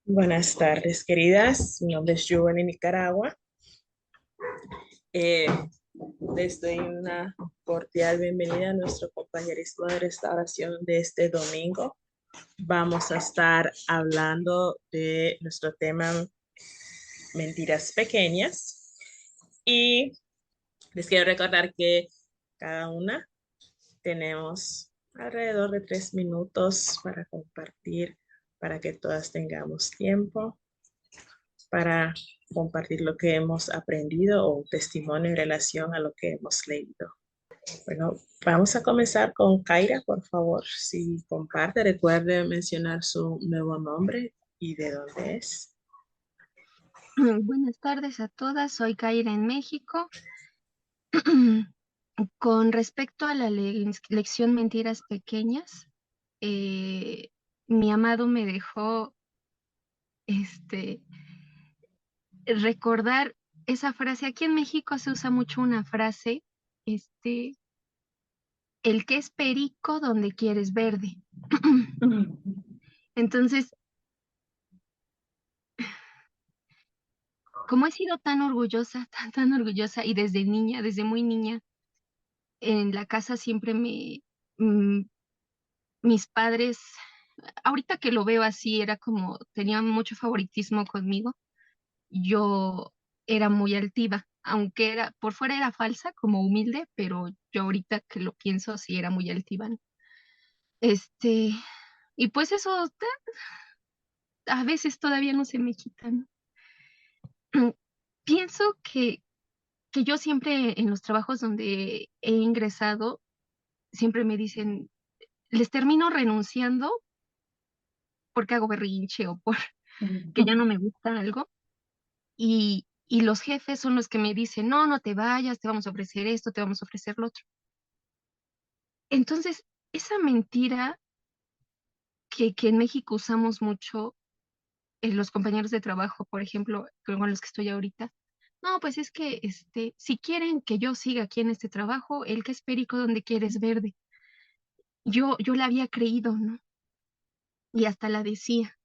Buenas tardes, queridas. Mi nombre es Giovanni Nicaragua. Eh, Les doy una cordial bienvenida a nuestro compañerismo de restauración de este domingo. Vamos a estar hablando de nuestro tema mentiras pequeñas y les quiero recordar que cada una tenemos alrededor de 3 minutos para compartir, para que todas tengamos tiempo para compartir lo que hemos aprendido o un testimonio en relación a lo que hemos leído. Bueno, vamos a comenzar con Kaira, por favor. Si comparte, recuerde mencionar su nuevo nombre y de dónde es. Buenas tardes a todas, soy Kaira en México. Con respecto a la lección Mentiras Pequeñas, eh, mi amado me dejó este, recordar esa frase. Aquí en México se usa mucho una frase, este, el que es perico donde quieres verde. Entonces, como he sido tan orgullosa, tan orgullosa, y desde niña, desde muy niña, en la casa siempre mm, mis padres, ahorita que lo veo así, era como, tenían mucho favoritismo conmigo. Yo era muy altiva, aunque por fuera era falsa, como humilde, pero yo ahorita que lo pienso, sí era muy altiva, ¿no? Este, y pues eso a veces todavía no se me quita, ¿no? Pienso que yo siempre en los trabajos donde he ingresado, siempre me dicen, les termino renunciando porque hago berrinche o por que ya no me gusta algo. Y los jefes son los que me dicen, no, no te vayas, te vamos a ofrecer esto, te vamos a ofrecer lo otro. Entonces, esa mentira que en México usamos mucho, los compañeros de trabajo, por ejemplo, con los que estoy ahorita, no, pues es que si quieren que yo siga aquí en este trabajo, el que es perico donde quieres verde. Yo la había creído, ¿no? Y hasta la decía.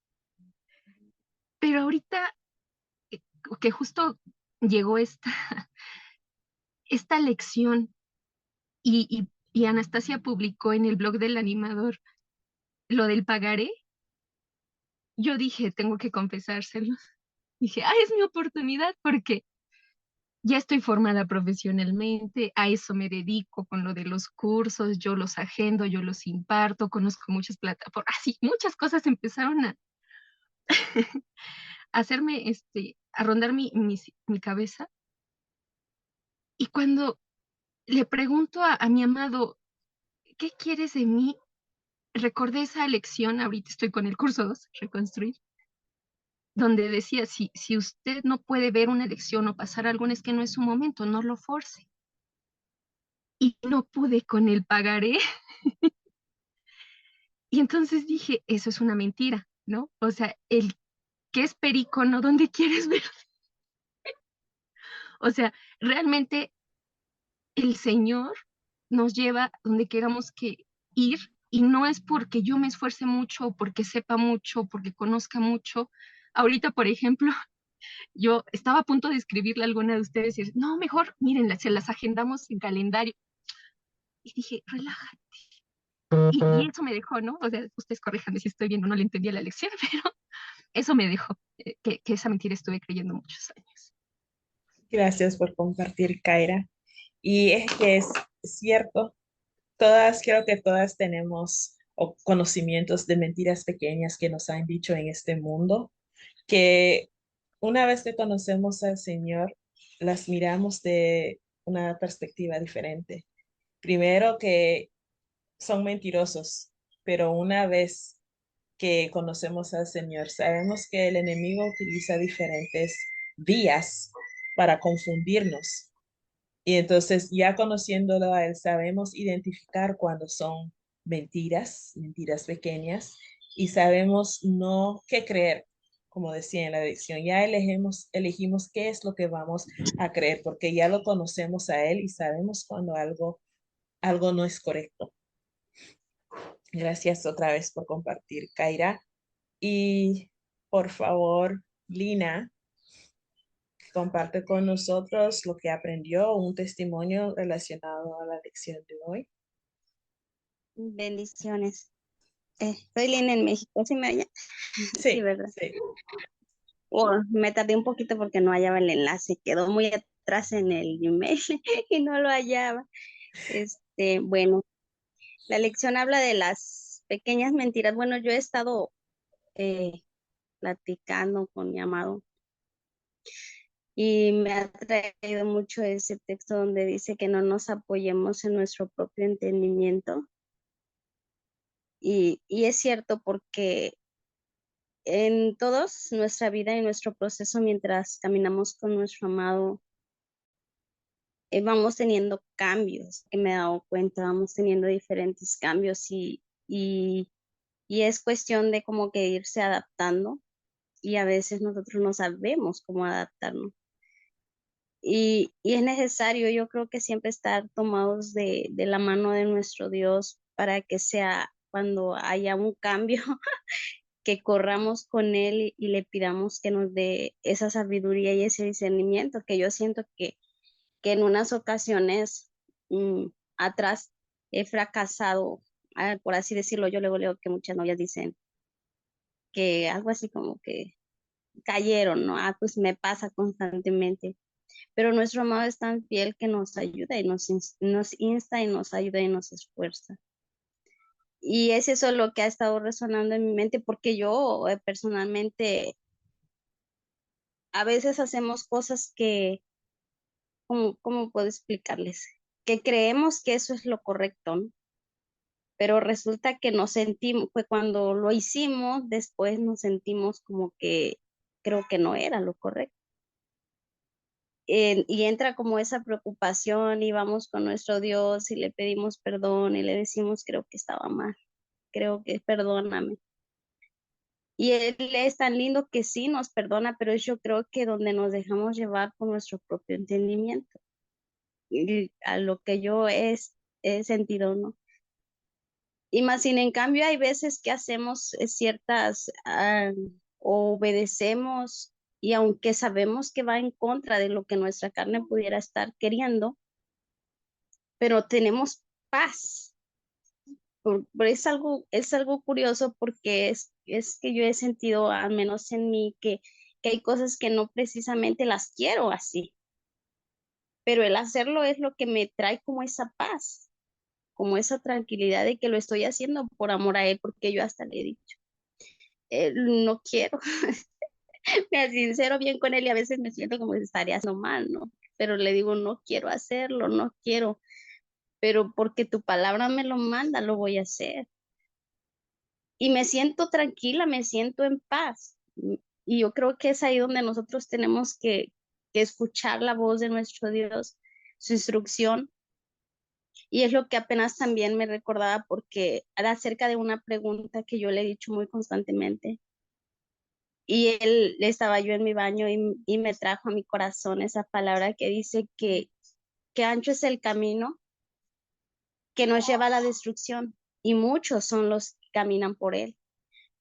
Pero ahorita eh, que justo llegó esta lección y Anastasia publicó en el blog del animador lo del pagaré, yo dije, tengo que confesárselo. Dije, es mi oportunidad porque ya estoy formada profesionalmente, a eso me dedico con lo de los cursos, yo los agendo, yo los imparto, conozco muchas plataformas, así, muchas cosas empezaron a hacerme, a rondar mi cabeza. Y cuando le pregunto a mi amado, ¿qué quieres de mí? Recordé esa lección, ahorita estoy con el curso 2 Reconstruir, donde decía, si usted no puede ver una lección o pasar algo, es que no es su momento, no lo force. Y no pude con el pagaré. Y entonces dije, eso es una mentira, ¿no? O sea, el que es perico, ¿no? ¿Dónde quieres ver? O sea, realmente el Señor nos lleva donde queramos que ir y no es porque yo me esfuerce mucho, porque sepa mucho, porque conozca mucho. Ahorita, por ejemplo, yo estaba a punto de escribirle a alguna de ustedes y decir, no, mejor, miren, se las agendamos en calendario. Y dije, relájate. Y eso me dejó, ¿no? O sea, ustedes corríjanme si estoy bien o no le entendía la lección, pero eso me dejó, que esa mentira estuve creyendo muchos años. Gracias por compartir, Kaira. Y es que es cierto, todas, creo que todas tenemos conocimientos de mentiras pequeñas que nos han dicho en este mundo, que una vez que conocemos al Señor, las miramos de una perspectiva diferente. Primero que son mentirosos, pero una vez que conocemos al Señor, sabemos que el enemigo utiliza diferentes vías para confundirnos. Y entonces, ya conociéndolo a Él, sabemos identificar cuando son mentiras, mentiras pequeñas, y sabemos no qué creer, como decía en la edición. Ya elegimos qué es lo que vamos a creer, porque ya lo conocemos a Él y sabemos cuando algo no es correcto. Gracias otra vez por compartir, Kaira. Y Por favor, Lina, comparte con nosotros lo que aprendió, un testimonio relacionado a la lección de hoy. Bendiciones. Soy Lina en México, ¿sí me oye? Sí, Sí, ¿verdad? sí. Oh, me tardé un poquito porque no hallaba el enlace, quedó muy atrás en el email y no lo hallaba. Bueno, la lección habla de las pequeñas mentiras. Bueno, yo he estado eh, platicando con mi amado y me ha traído mucho ese texto donde dice que no nos apoyemos en nuestro propio entendimiento. Y es cierto porque en todos nuestra vida y nuestro proceso mientras caminamos con nuestro amado, vamos teniendo cambios, que me he dado cuenta, vamos teniendo diferentes cambios y es cuestión de como que irse adaptando y a veces nosotros no sabemos cómo adaptarnos. Y es necesario, yo creo que siempre estar tomados de la mano de nuestro Dios para que sea cuando haya un cambio que corramos con Él y le pidamos que nos dé esa sabiduría y ese discernimiento, que yo siento que en unas ocasiones atrás he fracasado, por así decirlo. Yo luego leo que muchas novias dicen que algo así como que cayeron, ¿no? Pues me pasa constantemente, pero nuestro amado es tan fiel que nos ayuda y nos insta y nos ayuda y nos esfuerza. Y es eso lo que ha estado resonando en mi mente, porque yo personalmente a veces hacemos cosas que, ¿cómo puedo explicarles? Que creemos que eso es lo correcto, ¿no? Pero resulta que nos sentimos, pues cuando lo hicimos, después nos sentimos como que creo que no era lo correcto. Y entra como esa preocupación y vamos con nuestro Dios y le pedimos perdón y le decimos, creo que estaba mal, creo que perdóname. Y Él es tan lindo que sí nos perdona, pero yo creo que donde nos dejamos llevar por nuestro propio entendimiento, y a lo que yo he sentido, ¿no? Y más sin en cambio hay veces que hacemos ciertas, o obedecemos, y aunque sabemos que va en contra de lo que nuestra carne pudiera estar queriendo, pero tenemos paz. Es algo curioso porque es que yo he sentido, al menos en mí, que hay cosas que no precisamente las quiero así, pero el hacerlo es lo que me trae como esa paz, como esa tranquilidad de que lo estoy haciendo por amor a Él, porque yo hasta le he dicho, no quiero, me sincero bien con Él y a veces me siento como si estaría haciendo mal, ¿no? Pero le digo, no quiero hacerlo, no quiero, pero porque tu palabra me lo manda, lo voy a hacer. Y me siento tranquila, me siento en paz. Y yo creo que es ahí donde nosotros tenemos que escuchar la voz de nuestro Dios, su instrucción. Y es lo que apenas también me recordaba porque era acerca de una pregunta que yo le he dicho muy constantemente. Y él estaba yo en mi baño y me trajo a mi corazón esa palabra que dice que ancho es el camino que nos lleva a la destrucción y muchos son los que caminan por él.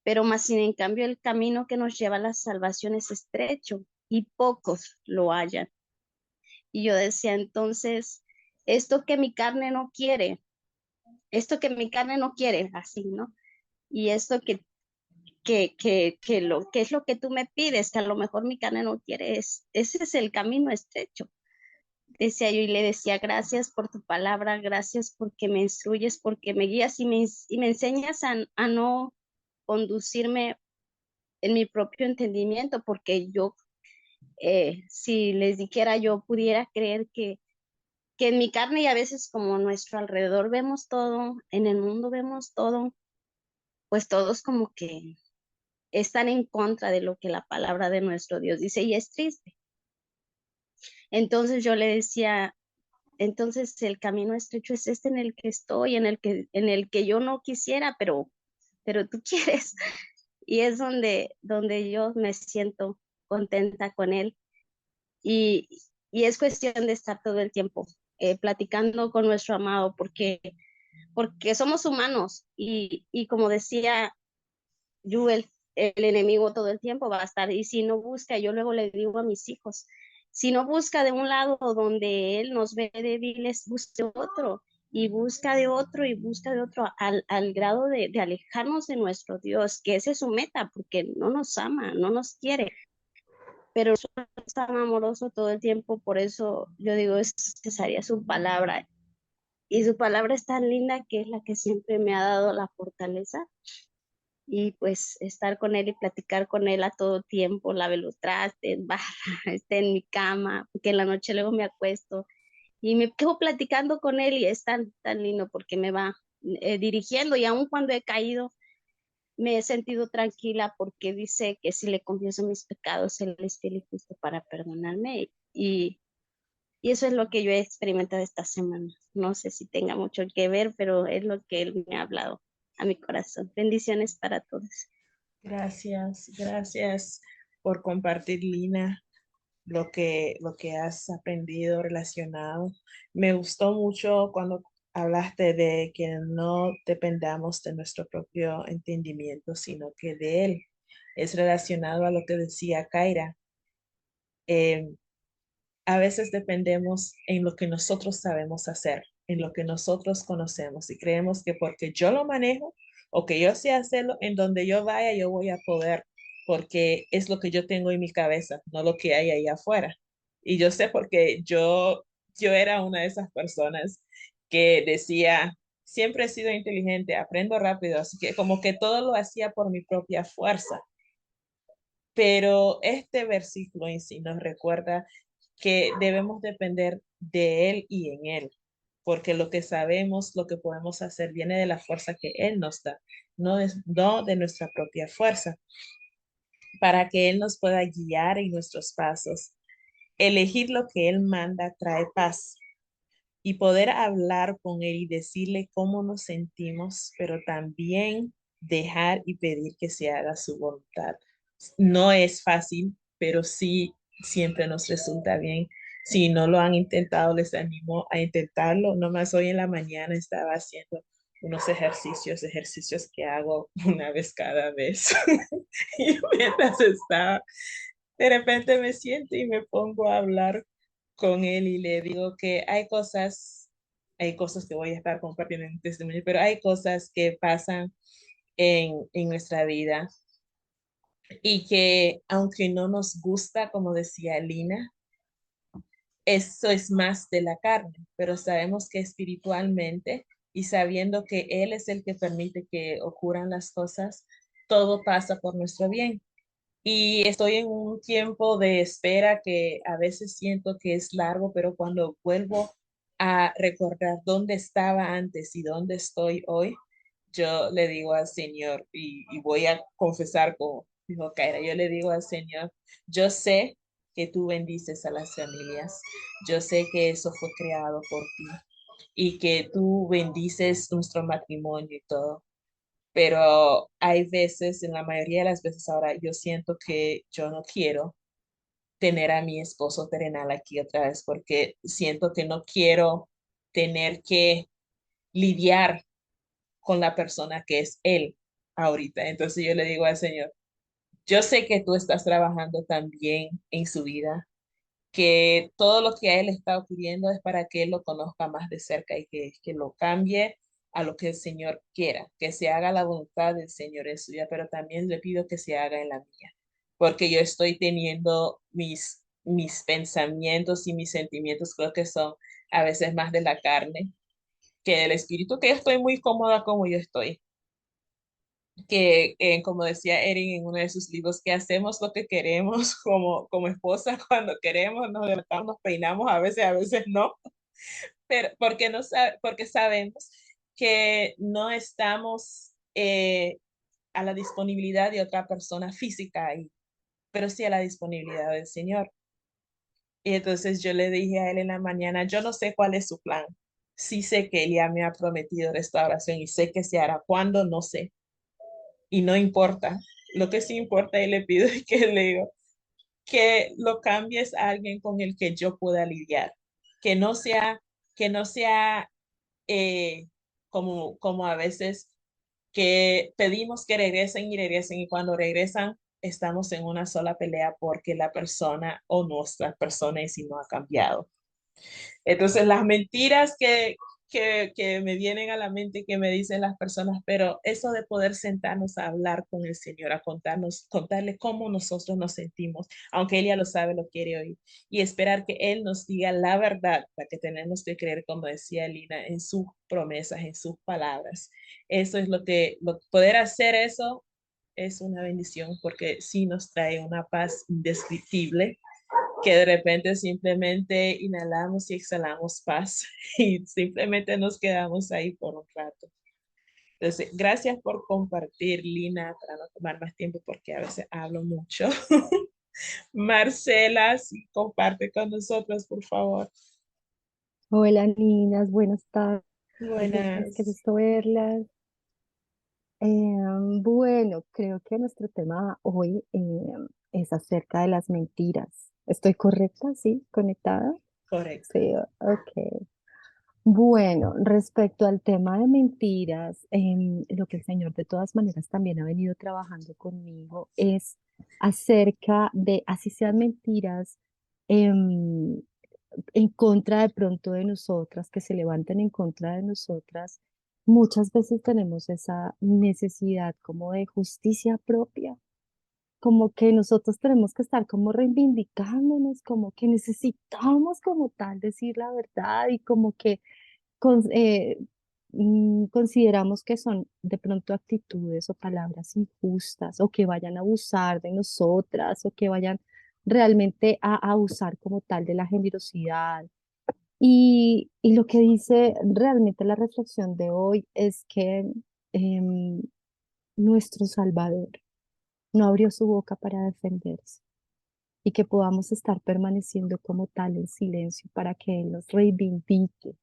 Pero más sin en cambio el camino que nos lleva a la salvación es estrecho y pocos lo hallan. Y yo decía, entonces, esto que mi carne no quiere, esto que mi carne no quiere, así, ¿no? Y esto que es lo que tú me pides, que a lo mejor mi carne no quiere, ese es el camino estrecho. Decía yo y le decía, gracias por tu palabra, gracias porque me instruyes, porque me guías y me enseñas a no conducirme en mi propio entendimiento, porque yo, si les dijera, yo pudiera creer que en mi carne y a veces como nuestro alrededor vemos todo, en el mundo vemos todo, pues todos como que están en contra de lo que la palabra de nuestro Dios dice y es triste. Entonces yo le decía, entonces el camino estrecho es este en el que estoy, en el que yo no quisiera, pero tú quieres. Y es donde yo me siento contenta con él. Y, y es cuestión de estar todo el tiempo platicando con nuestro amado, porque somos humanos y como decía Joel, el enemigo todo el tiempo va a estar. Y si no busca, yo luego le digo a mis hijos, si no busca de un lado donde él nos ve débiles, busque otro. Y busca de otro y busca de otro al grado de alejarnos de nuestro Dios, que esa es su meta, porque no nos ama, no nos quiere, pero es tan amoroso todo el tiempo, por eso yo digo, es necesaria su palabra. Y su palabra es tan linda que es la que siempre me ha dado la fortaleza y pues estar con él y platicar con él a todo tiempo, lave los trastes, barra, esté en mi cama, porque en la noche luego me acuesto y me quedo platicando con él y es tan, tan lindo porque me va dirigiendo y aun cuando he caído, me he sentido tranquila porque dice que si le confieso mis pecados, Él es fiel y justo para perdonarme y eso es lo que yo he experimentado esta semana. No sé si tenga mucho que ver, pero es lo que Él me ha hablado a mi corazón. Bendiciones para todos. Gracias, gracias por compartir, Lina, lo que has aprendido relacionado. Me gustó mucho cuando hablaste de que no dependamos de nuestro propio entendimiento, sino que de él. Es relacionado a lo que decía Kaira. Eh, a veces dependemos en lo que nosotros sabemos hacer, en lo que nosotros conocemos y creemos que porque yo lo manejo o que yo sé hacerlo, en donde yo vaya yo voy a poder, porque es lo que yo tengo en mi cabeza, no lo que hay ahí afuera. Y yo sé porque yo era una de esas personas que decía, siempre he sido inteligente, aprendo rápido, así que como que todo lo hacía por mi propia fuerza. Pero este versículo en sí nos recuerda que debemos depender de Él y en Él, porque lo que sabemos, lo que podemos hacer, viene de la fuerza que Él nos da, no de nuestra propia fuerza, para que Él nos pueda guiar en nuestros pasos. Elegir lo que Él manda trae paz y poder hablar con Él y decirle cómo nos sentimos, pero también dejar y pedir que se haga su voluntad. No es fácil, pero sí siempre nos resulta bien. Si no lo han intentado, les animo a intentarlo. Nomás hoy en la mañana estaba haciendo unos ejercicios que hago una vez cada vez. Y mientras estaba, de repente me siento y me pongo a hablar con él y le digo que hay cosas que voy a estar compartiendo en mi testimonio, pero hay cosas que pasan en nuestra vida y que aunque no nos gusta, como decía Lina, eso es más de la carne, pero sabemos que espiritualmente y sabiendo que Él es el que permite que ocurran las cosas, todo pasa por nuestro bien. Y estoy en un tiempo de espera que a veces siento que es largo, pero cuando vuelvo a recordar dónde estaba antes y dónde estoy hoy, yo le digo al Señor y voy a confesar como dijo Kaira, yo le digo al Señor, yo sé que tú bendices a las familias, yo sé que eso fue creado por ti y que tú bendices nuestro matrimonio y todo, pero hay veces, en la mayoría de las veces ahora, yo siento que yo no quiero tener a mi esposo terrenal aquí otra vez porque siento que no quiero tener que lidiar con la persona que es él ahorita. Entonces yo le digo al Señor, yo sé que tú estás trabajando también en su vida, que todo lo que a él está ocurriendo es para que él lo conozca más de cerca y que lo cambie a lo que el Señor quiera, que se haga la voluntad del Señor en su vida, pero también le pido que se haga en la mía, porque yo estoy teniendo mis pensamientos y mis sentimientos, creo que son a veces más de la carne que del espíritu, que yo estoy muy cómoda como yo estoy, que como decía Erin en uno de sus libros, que hacemos lo que queremos como esposa cuando queremos, nos levantamos, nos peinamos, a veces no, pero porque, no, porque sabemos que no estamos a la disponibilidad de otra persona física ahí, pero sí a la disponibilidad del Señor. Y entonces yo le dije a él en la mañana, yo no sé cuál es su plan. Sí sé que él ya me ha prometido restauración y sé que se hará. ¿Cuándo? No sé y no importa. Lo que sí importa y le pido y que le digo que lo cambies a alguien con el que yo pueda lidiar, que no sea, que no sea como a veces que pedimos que regresen y regresen y cuando regresan estamos en una sola pelea porque la persona o nuestra persona en sí no ha cambiado. Entonces, las mentiras que me vienen a la mente, que me dicen las personas, pero eso de poder sentarnos a hablar con el Señor, a contarle cómo nosotros nos sentimos, aunque Él ya lo sabe, lo quiere oír, y esperar que Él nos diga la verdad, la que tenemos que creer, como decía Lina, en sus promesas, en sus palabras. Eso es poder hacer eso es una bendición porque sí nos trae una paz indescriptible que de repente simplemente inhalamos y exhalamos paz y simplemente nos quedamos ahí por un rato. Entonces, gracias por compartir, Lina, para no tomar más tiempo porque a veces hablo mucho. Marcela, sí, comparte con nosotros, por favor. Hola niñas, buenas tardes, qué Buenas. gusto verlas. Bueno, creo que nuestro tema hoy es acerca de las mentiras. ¿Estoy correcta? ¿Sí? ¿Conectada? Correcto. Sí, ok. Bueno, respecto al tema de mentiras, lo que el Señor de todas maneras también ha venido trabajando conmigo es acerca de, así sean mentiras, em, en contra de pronto de nosotras, que se levanten en contra de nosotras, muchas veces tenemos esa necesidad como de justicia propia, como que nosotros tenemos que estar como reivindicándonos, como que necesitamos como tal decir la verdad y como que con- eh, consideramos que son de pronto actitudes o palabras injustas o que vayan a abusar de nosotras o que vayan realmente a abusar como tal de la generosidad. Y lo que dice realmente la reflexión de hoy es que em, nuestro Salvador no abrió su boca para defenderse y que podamos estar permaneciendo como tal en silencio para que Él nos reivindique,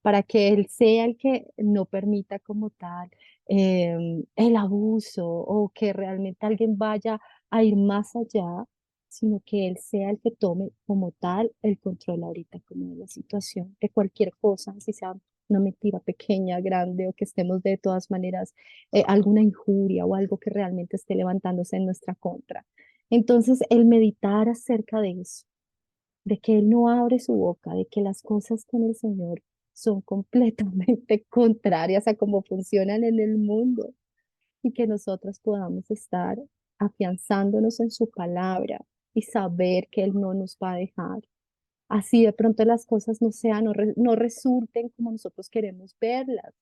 para que Él sea el que no permita como tal el abuso o que realmente alguien vaya a ir más allá, sino que Él sea el que tome como tal el control ahorita como de la situación, de cualquier cosa, si sea una mentira pequeña, grande o que estemos de todas maneras alguna injuria o algo que realmente esté levantándose en nuestra contra. Entonces, el meditar acerca de eso, de que Él no abre su boca, de que las cosas con el Señor son completamente contrarias a cómo funcionan en el mundo y que nosotros podamos estar afianzándonos en su palabra y saber que Él no nos va a dejar. Así de pronto las cosas no sean, no resulten como nosotros queremos verlas,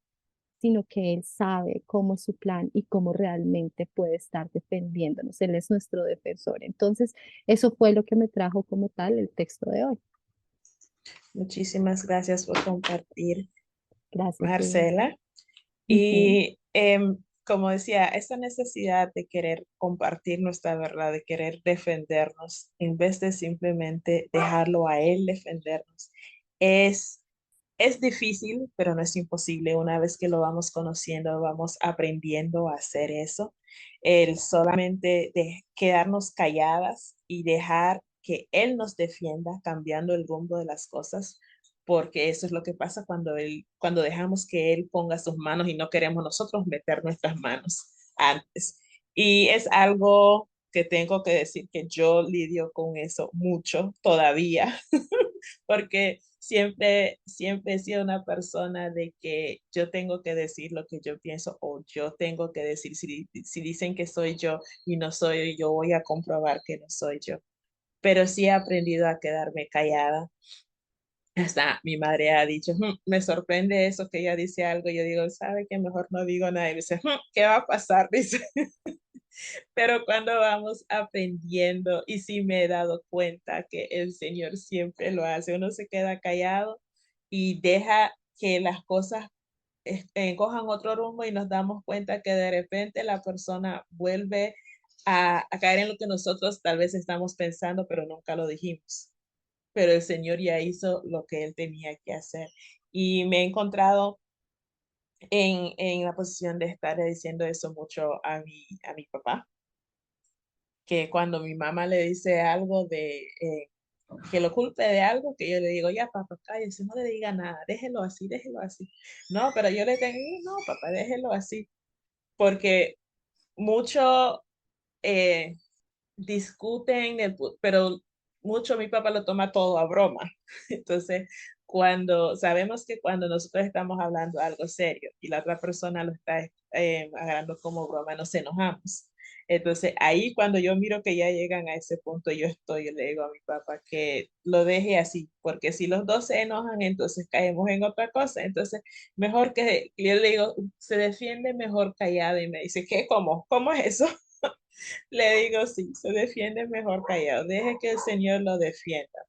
sino que Él sabe cómo es su plan y cómo realmente puede estar defendiéndonos. Él es nuestro defensor. Entonces, eso fue lo que me trajo como tal el texto de hoy. Muchísimas gracias por compartir, Gracias, Lina. Marcela. Ujú. Y como decía, esa necesidad de querer compartir nuestra verdad, de querer defendernos, en vez de simplemente dejarlo a él defendernos, es, es difícil, pero no es imposible. Una vez que lo vamos conociendo, vamos aprendiendo a hacer eso. El solamente de quedarnos calladas y dejar que él nos defienda, cambiando el rumbo de las cosas porque eso es lo que pasa cuando dejamos que Él ponga sus manos y no queremos nosotros meter nuestras manos antes. Y es algo que tengo que decir que yo lidio con eso mucho todavía, porque siempre he sido una persona de que yo tengo que decir lo que yo pienso o yo tengo que decir, si dicen que soy yo y no soy yo, voy a comprobar que no soy yo. Pero sí he aprendido a quedarme callada hasta mi madre ha dicho, me sorprende eso que ella dice algo. Yo digo, ¿sabe qué? Mejor no digo nada. Y dice, ¿qué va a pasar? Dice, pero cuando vamos aprendiendo, y sí me he dado cuenta que el Señor siempre lo hace, uno se queda callado y deja que las cosas cojan otro rumbo y nos damos cuenta que de repente la persona vuelve a caer en lo que nosotros tal vez estamos pensando, pero nunca lo dijimos, pero el Señor ya hizo lo que él tenía que hacer. Y me he encontrado en la posición de estar diciendo eso mucho a mi papá, que cuando mi mamá le dice algo que lo culpe de algo, que yo le digo, ya papá, cállese, no le diga nada, déjelo así, déjelo así. No, pero yo le tengo, no, papá, déjelo así, porque mucho eh, discuten, pero mucho mi papá lo toma todo a broma. Entonces, cuando sabemos que cuando nosotros estamos hablando algo serio y la otra persona lo está agarrando como broma, nos enojamos. Entonces, ahí cuando yo miro que ya llegan a ese punto, yo le digo a mi papá que lo deje así, porque si los dos se enojan, entonces caemos en otra cosa. Entonces, mejor que, yo le digo, se defiende mejor callado y me dice, ¿qué? ¿Cómo? ¿Cómo es eso? Le digo, sí, se defiende mejor callado. Deje que el Señor lo defienda.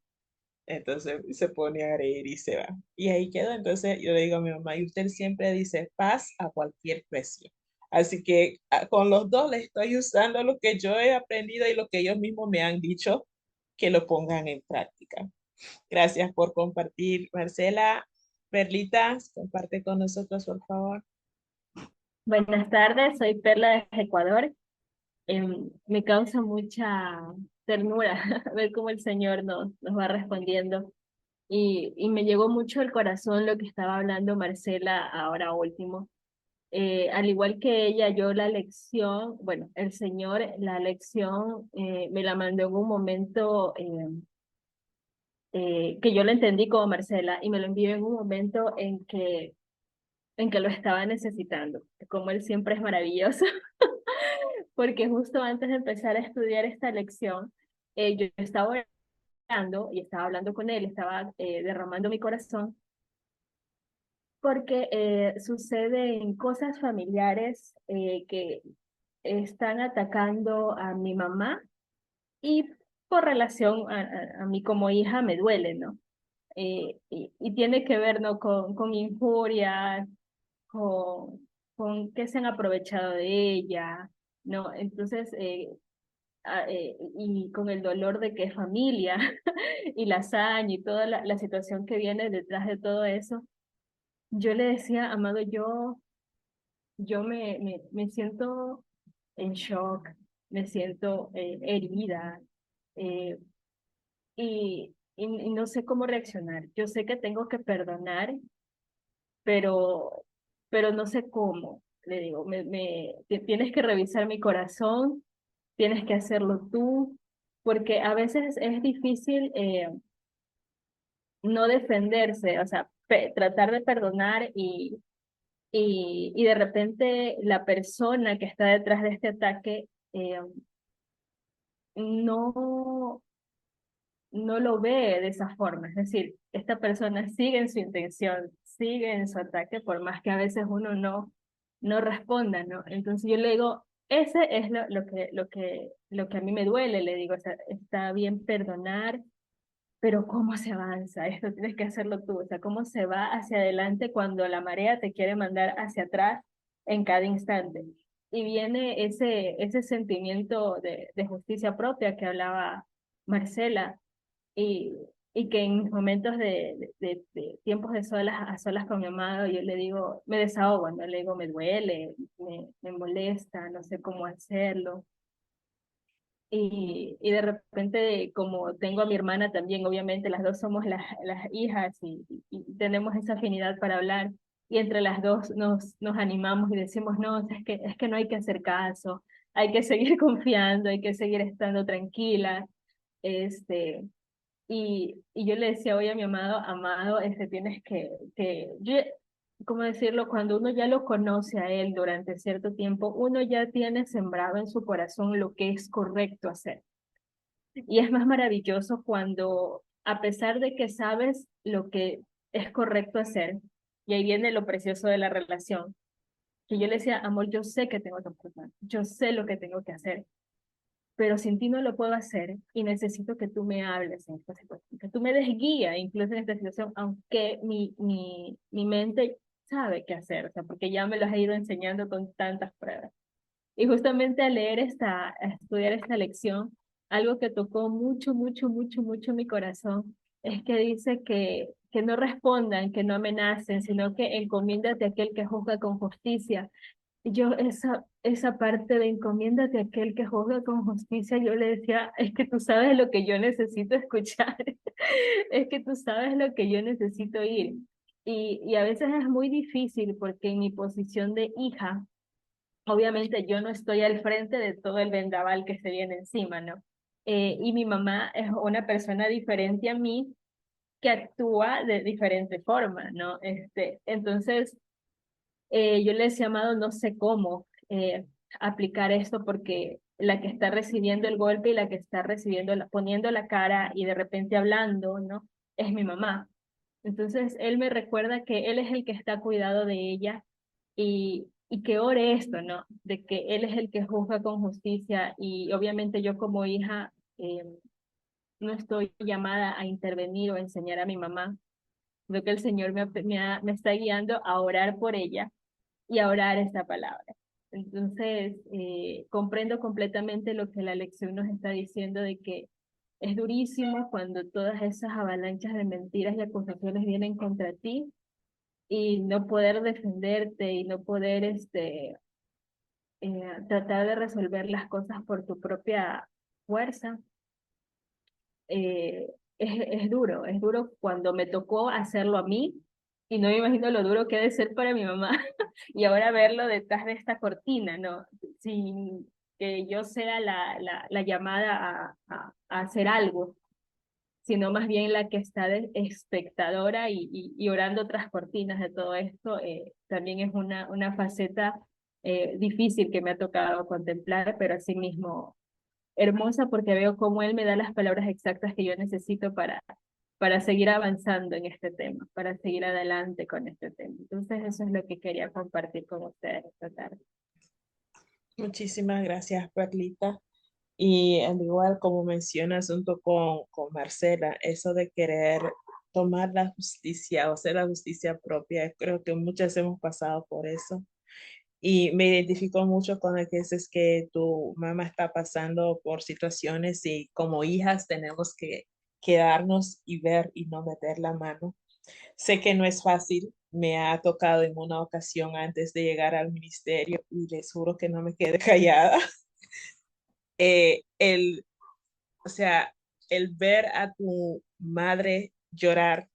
Entonces se pone a reír y se va. Y ahí quedó. Entonces yo le digo a mi mamá, y usted siempre dice paz a cualquier precio. Así que con los dos le estoy usando lo que yo he aprendido y lo que ellos mismos me han dicho que lo pongan en práctica. Gracias por compartir, Marcela. Perlita, comparte con nosotros, por favor. Buenas tardes, soy Perla de Ecuador. Me causa mucha ternura ver cómo el Señor nos va respondiendo. Y me llegó mucho al corazón lo que estaba hablando Marcela ahora último. Al igual que ella, yo la lección, bueno, el Señor, la lección me la mandó en un momento que yo la entendí como Marcela y me lo envió en un momento en que lo estaba necesitando. Como Él siempre es maravilloso. Porque justo antes de empezar a estudiar esta lección, yo estaba orando y estaba hablando con él, estaba derramando mi corazón, porque suceden cosas familiares que están atacando a mi mamá y por relación a mí como hija me duele, ¿no? Y tiene que ver, ¿no? Con injurias, con que se han aprovechado de ella, ¿no? Entonces, y con el dolor de que es familia y la hazaña y toda la situación que viene detrás de todo eso, yo le decía, Amado, yo me siento en shock, me siento herida eh, y no sé cómo reaccionar. Yo sé que tengo que perdonar, pero, pero no sé cómo. Le digo, tienes que revisar mi corazón, tienes que hacerlo tú, porque a veces es difícil no defenderse, o sea, tratar de perdonar y de repente la persona que está detrás de este ataque no, no lo ve de esa forma. Es decir, esta persona sigue en su intención, sigue en su ataque, por más que a veces uno no responda, ¿no? Entonces yo le digo, ese es lo que a mí me duele, le digo, o sea, está bien perdonar, pero ¿cómo se avanza? Esto tienes que hacerlo tú, o sea, ¿cómo se va hacia adelante cuando la marea te quiere mandar hacia atrás en cada instante? Y viene ese sentimiento de justicia propia que hablaba Marcela, y, y que en mis momentos de tiempos de solas, a solas con mi amado, yo le digo, me desahogo, ¿no? Le digo, me duele, me molesta, no sé cómo hacerlo. Y de repente, como tengo a mi hermana también, obviamente las dos somos las hijas y tenemos esa afinidad para hablar. Y entre las dos nos animamos y decimos, no, es que no hay que hacer caso, hay que seguir confiando, hay que seguir estando tranquila. Este, y yo le decía hoy a mi amado, tienes ¿cómo decirlo? Cuando uno ya lo conoce a él durante cierto tiempo, uno ya tiene sembrado en su corazón lo que es correcto hacer. Y es más maravilloso cuando, a pesar de que sabes lo que es correcto hacer, y ahí viene lo precioso de la relación, que yo le decía, amor, yo sé que tengo que perdonar, yo sé lo que tengo que hacer, pero sin ti no lo puedo hacer y necesito que tú me hables en esta situación, que tú me des guía incluso en esta situación, aunque mi mente sabe qué hacer, o sea, porque ya me lo has ido enseñando con tantas pruebas. Y justamente al a estudiar esta lección, algo que tocó mucho, mucho, mucho, mucho mi corazón, es que dice que no respondan, que no amenacen, sino que encomiéndate a aquel que juzga con justicia. Yo esa parte de encomiéndate a aquel que juzga con justicia, yo le decía, es que tú sabes lo que yo necesito escuchar, es que tú sabes lo que yo necesito oír. Y a veces es muy difícil porque en mi posición de hija, obviamente yo no estoy al frente de todo el vendaval que se viene encima, ¿no? Y mi mamá es una persona diferente a mí que actúa de diferente forma, ¿no? Entonces, yo les he llamado, no sé cómo aplicar esto porque la que está recibiendo el golpe y la que está recibiendo, poniendo la cara y de repente hablando, ¿no? Es mi mamá. Entonces, él me recuerda que él es el que está cuidado de ella y que ore esto, ¿no? De que él es el que juzga con justicia y obviamente yo como hija no estoy llamada a intervenir o enseñar a mi mamá. Creo que el Señor me está guiando a orar por ella y a orar esta palabra. Entonces, comprendo completamente lo que la lección nos está diciendo de que es durísimo cuando todas esas avalanchas de mentiras y acusaciones vienen contra ti y no poder defenderte y no poder tratar de resolver las cosas por tu propia fuerza. Es duro cuando me tocó hacerlo a mí y no me imagino lo duro que debe ser para mi mamá y ahora verlo detrás de esta cortina, ¿no? Sin que yo sea la llamada a hacer algo, sino más bien la que está de espectadora y orando tras cortinas de todo esto, también es una faceta difícil que me ha tocado contemplar, pero asimismo hermosa porque veo cómo él me da las palabras exactas que yo necesito para seguir avanzando en este tema, para seguir adelante con este tema. Entonces eso es lo que quería compartir con ustedes esta tarde. Muchísimas gracias, Perlita. Y al igual como mencionas junto con Marcela, eso de querer tomar la justicia o hacer la justicia propia, creo que muchas hemos pasado por eso. Y me identifico mucho con el que dices que tu mamá está pasando por situaciones y como hijas tenemos que quedarnos y ver y no meter la mano. Sé que no es fácil, me ha tocado en una ocasión antes de llegar al ministerio y les juro que no me quedé callada. El, o sea, el ver a tu madre llorar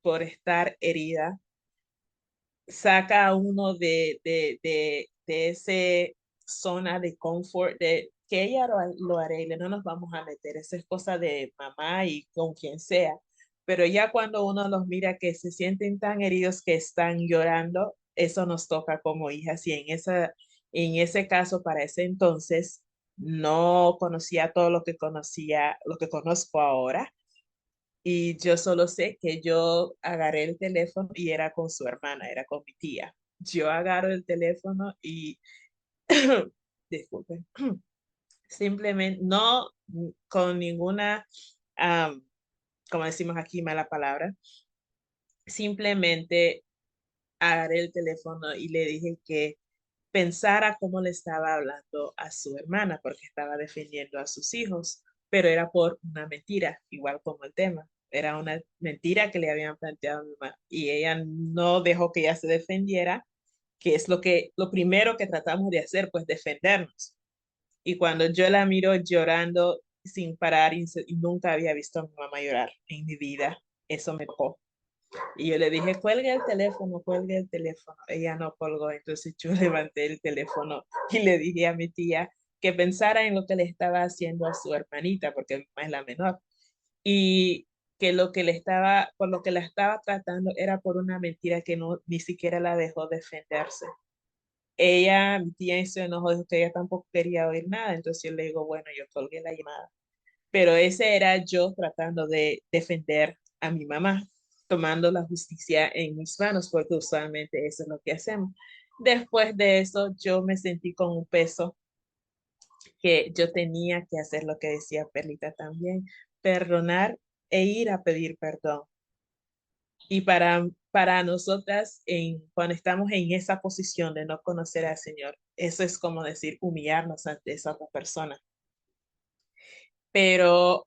por estar herida saca a uno de ese zona de confort, de que ella lo arregle, no nos vamos a meter, esa es cosa de mamá y con quien sea, pero ya cuando uno los mira que se sienten tan heridos que están llorando, eso nos toca como hijas y en ese caso, para ese entonces, no conocía todo lo que conocía, lo que conozco ahora, y yo solo sé que yo agarré el teléfono y era con su hermana, era con mi tía. Yo agarro el teléfono y, disculpen, simplemente no con ninguna, am, como decimos aquí, mala palabra, simplemente agarré el teléfono y le dije que pensara cómo le estaba hablando a su hermana, porque estaba defendiendo a sus hijos, pero era por una mentira, igual como el tema. Era una mentira que le habían planteado a mi mamá y ella no dejó que ella se defendiera, que es lo primero que tratamos de hacer, pues defendernos. Y cuando yo la miro llorando sin parar y nunca había visto a mi mamá llorar en mi vida, eso me tocó. Y yo le dije, cuelgue el teléfono, cuelgue el teléfono. Ella no colgó, entonces yo levanté el teléfono y le dije a mi tía que pensara en lo que le estaba haciendo a su hermanita, porque mi mamá es la menor, y que por lo que la estaba tratando era por una mentira que no, ni siquiera la dejó defenderse. Mi tía se enojó, dijo que ella tampoco quería oír nada, entonces yo le digo, bueno, yo colgué la llamada. Pero ese era yo tratando de defender a mi mamá, tomando la justicia en mis manos, porque usualmente eso es lo que hacemos. Después de eso, yo me sentí con un peso que yo tenía que hacer lo que decía Perlita también, perdonar e ir a pedir perdón. Y para nosotras, cuando estamos en esa posición de no conocer al Señor, eso es como decir humillarnos ante esa otra persona. Pero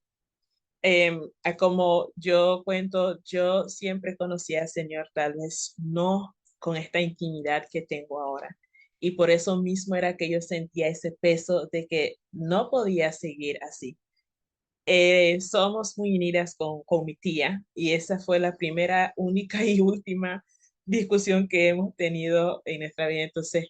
como yo cuento, yo siempre conocí al Señor, tal vez no con esta intimidad que tengo ahora. Y por eso mismo era que yo sentía ese peso de que no podía seguir así. Somos muy unidas con mi tía y esa fue la primera, única y última discusión que hemos tenido en nuestra vida. Entonces,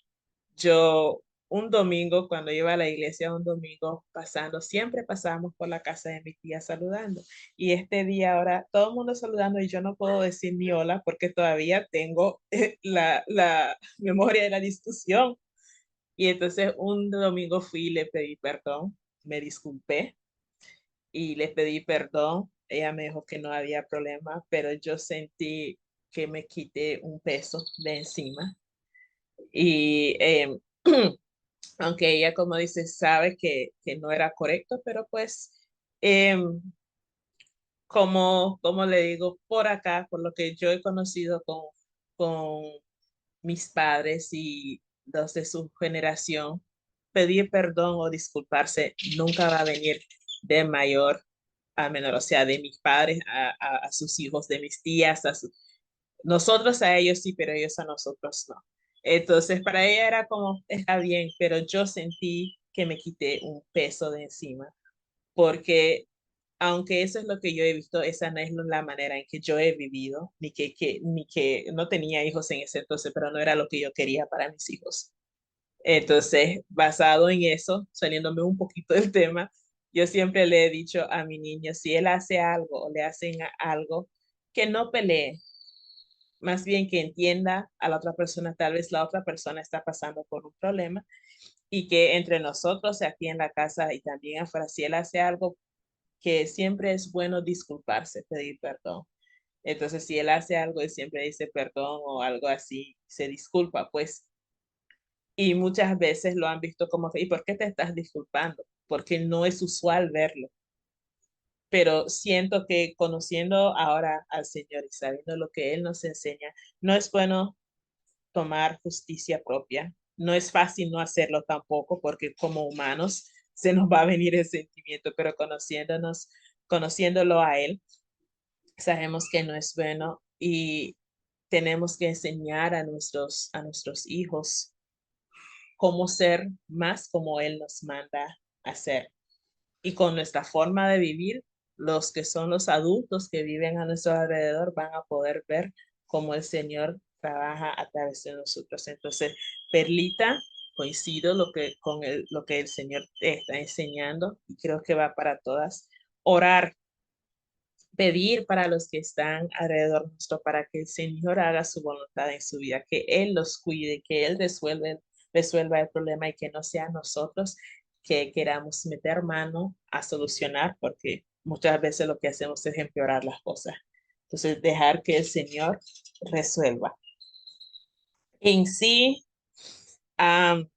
yo un domingo, cuando iba a la iglesia un domingo pasando, siempre pasamos por la casa de mi tía saludando. Y este día ahora todo el mundo saludando y yo no puedo decir ni hola porque todavía tengo la memoria de la discusión. Y entonces un domingo fui y le pedí perdón, me disculpé y le pedí perdón. Ella me dijo que no había problema, pero yo sentí que me quité un peso de encima. Y aunque ella, como dice, sabe que no era correcto, pero pues, em, como le digo, por acá, por lo que yo he conocido con mis padres y los de su generación, pedir perdón o disculparse nunca va a venir de mayor a menor, o sea, de mis padres a sus hijos, de mis tías, nosotros a ellos sí, pero ellos a nosotros no. Entonces, para ella era como, está bien, pero yo sentí que me quité un peso de encima, porque aunque eso es lo que yo he visto, esa no es la manera en que yo he vivido, ni que no tenía hijos en ese entonces, pero no era lo que yo quería para mis hijos. Entonces, basado en eso, saliéndome un poquito del tema, yo siempre le he dicho a mi niño, si él hace algo o le hacen algo, que no pelee, más bien que entienda a la otra persona, tal vez la otra persona está pasando por un problema y que entre nosotros aquí en la casa y también afuera, si él hace algo, que siempre es bueno disculparse, pedir perdón. Entonces, si él hace algo y siempre dice perdón o algo así, se disculpa, pues, y muchas veces lo han visto como que, ¿y por qué te estás disculpando? Porque no es usual verlo. Pero siento que conociendo ahora al Señor y sabiendo lo que Él nos enseña, no es bueno tomar justicia propia. No es fácil no hacerlo tampoco, porque como humanos se nos va a venir el sentimiento, pero conociéndolo a Él, sabemos que no es bueno y tenemos que enseñar a nuestros hijos cómo ser más como Él nos manda a ser. Y con nuestra forma de vivir, los que son los adultos que viven a nuestro alrededor van a poder ver cómo el Señor trabaja a través de nosotros. Entonces, Perlita, coincido lo que el Señor te está enseñando y creo que va para todas. Orar, pedir para los que están alrededor nuestro, para que el Señor haga su voluntad en su vida, que Él los cuide, que Él resuelva el problema y que no sea nosotros que queramos meter mano a solucionar, porque muchas veces lo que hacemos es empeorar las cosas. Entonces, dejar que el Señor resuelva. En sí, am,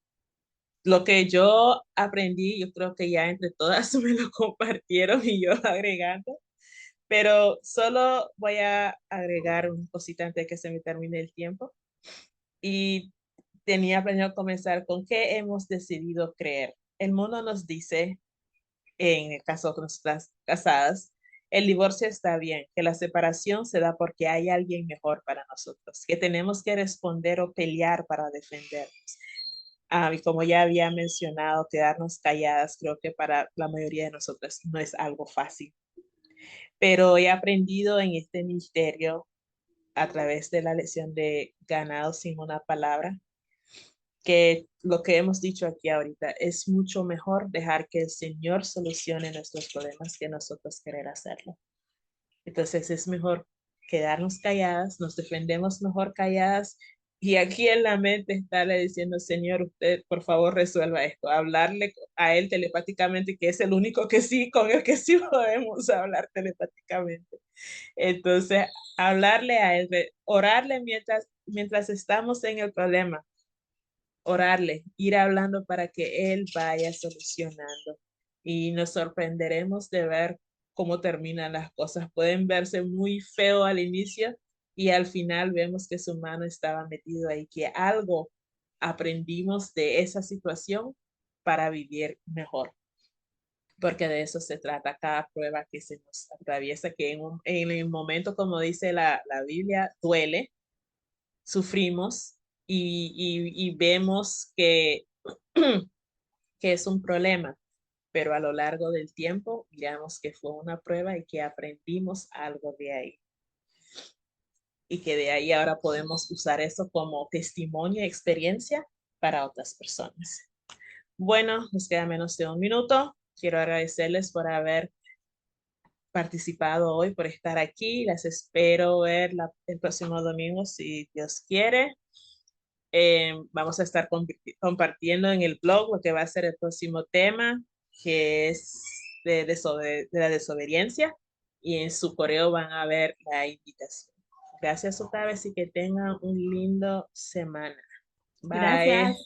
lo que yo aprendí, yo creo que ya entre todas me lo compartieron y yo agregando. Pero solo voy a agregar una cosita antes de que se me termine el tiempo. Y tenía planeado comenzar con qué hemos decidido creer. El mundo nos dice, en el caso de nuestras casadas, el divorcio está bien, que la separación se da porque hay alguien mejor para nosotros, que tenemos que responder o pelear para defendernos. Y como ya había mencionado, quedarnos calladas, creo que para la mayoría de nosotras no es algo fácil, pero he aprendido en este ministerio a través de la lección de ganado sin una palabra, que lo que hemos dicho aquí ahorita es mucho mejor dejar que el Señor solucione nuestros problemas que nosotros querer hacerlo. Entonces es mejor quedarnos calladas, nos defendemos mejor calladas y aquí en la mente estarle diciendo, Señor, usted por favor resuelva esto, hablarle a Él telepáticamente, que es el único que sí, con el que sí podemos hablar telepáticamente. Entonces, hablarle a Él, orarle mientras estamos en el problema, orarle, ir hablando para que Él vaya solucionando. Y nos sorprenderemos de ver cómo terminan las cosas. Pueden verse muy feo al inicio y al final vemos que su mano estaba metido ahí, que algo aprendimos de esa situación para vivir mejor. Porque de eso se trata cada prueba que se nos atraviesa, que en el momento, como dice la Biblia, duele, sufrimos y vemos que es un problema, pero a lo largo del tiempo miramos que fue una prueba y que aprendimos algo de ahí. Y que de ahí ahora podemos usar eso como testimonio y experiencia para otras personas. Bueno, nos queda menos de un minuto. Quiero agradecerles por haber participado hoy, por estar aquí. Las espero ver el próximo domingo, si Dios quiere. Vamos a estar compartiendo en el blog lo que va a ser el próximo tema, que es de la desobediencia, y en su correo van a ver la invitación. Gracias otra vez y que tengan un lindo semana. Bye. Gracias.